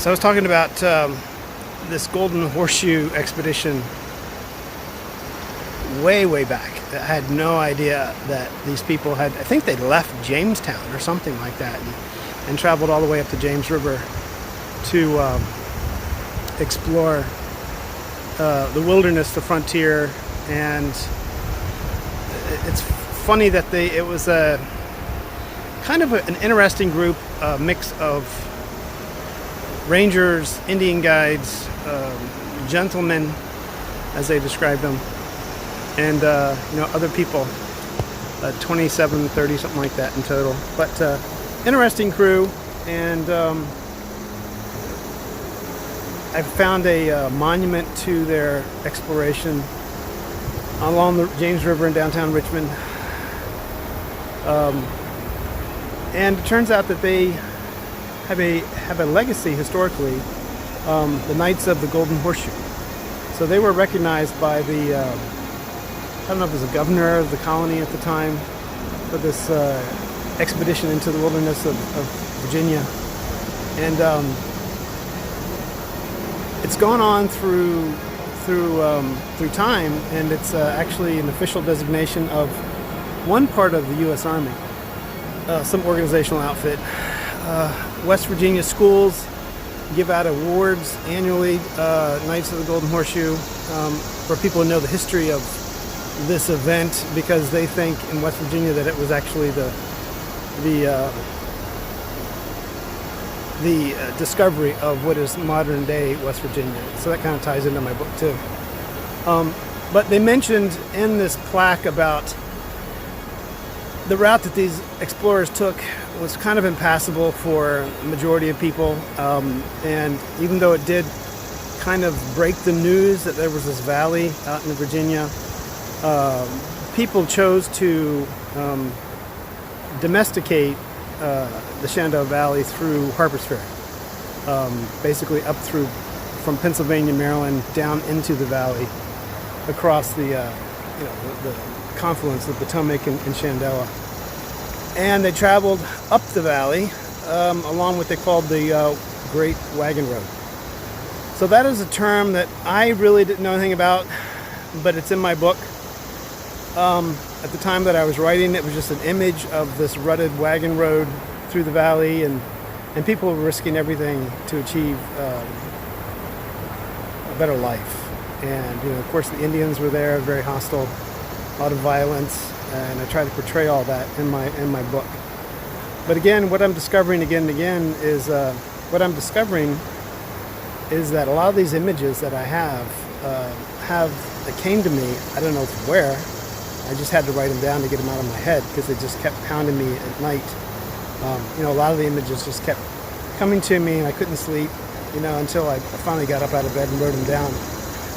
So I was talking about this Golden Horseshoe expedition way back. I had no idea that these people had, I think they'd left Jamestown or something like that and traveled all the way up the James River to explore the wilderness, the frontier. And it's funny that it was a kind of an interesting group, a mix of rangers, Indian guides, gentlemen, as they described them, and other people, 27, 30, something like that in total. But interesting crew, and I found a monument to their exploration along the James River in downtown Richmond. And it turns out that they have a legacy historically, the Knights of the Golden Horseshoe. So they were recognized by the, I don't know if it was the governor of the colony at the time, for this expedition into the wilderness of Virginia. And it's gone on through time, and it's actually an official designation of one part of the U.S. Army, some organizational outfit. West Virginia schools give out awards annually, Knights of the Golden Horseshoe, for people to know the history of this event, because they think in West Virginia that it was actually the discovery of what is modern day West Virginia. So that kind of ties into my book too. But they mentioned in this plaque about the route that these explorers took was kind of impassable for a majority of people, and even though it did kind of break the news that there was this valley out in Virginia, people chose to domesticate the Shenandoah Valley through Harper's Ferry, basically up through from Pennsylvania, Maryland, down into the valley, across the confluence of Potomac and Shenandoah. And they traveled up the valley along what they called the Great Wagon Road. So that is a term that I really didn't know anything about, but it's in my book. At the time that I was writing, it was just an image of this rutted wagon road through the valley, and people were risking everything to achieve a better life. And of course, the Indians were there, very hostile, a lot of violence, and I try to portray all that in my book. But again, what I'm discovering again and again is that a lot of these images that I have that came to me, I don't know from where. I just had to write them down to get them out of my head, because they just kept pounding me at night. A lot of the images just kept coming to me, and I couldn't sleep, until I finally got up out of bed and wrote them down,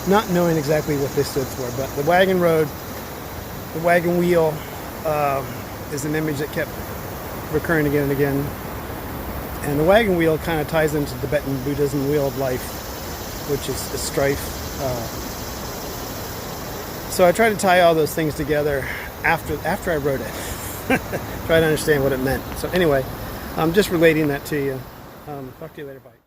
not knowing exactly what they stood for. But the wagon road, the wagon wheel, is an image that kept recurring again and again. And the wagon wheel kind of ties into Tibetan Buddhism, wheel of life, which is strife. So I tried to tie all those things together after I wrote it. Try to understand what it meant. So anyway, I'm just relating that to you. Talk to you later. Bye.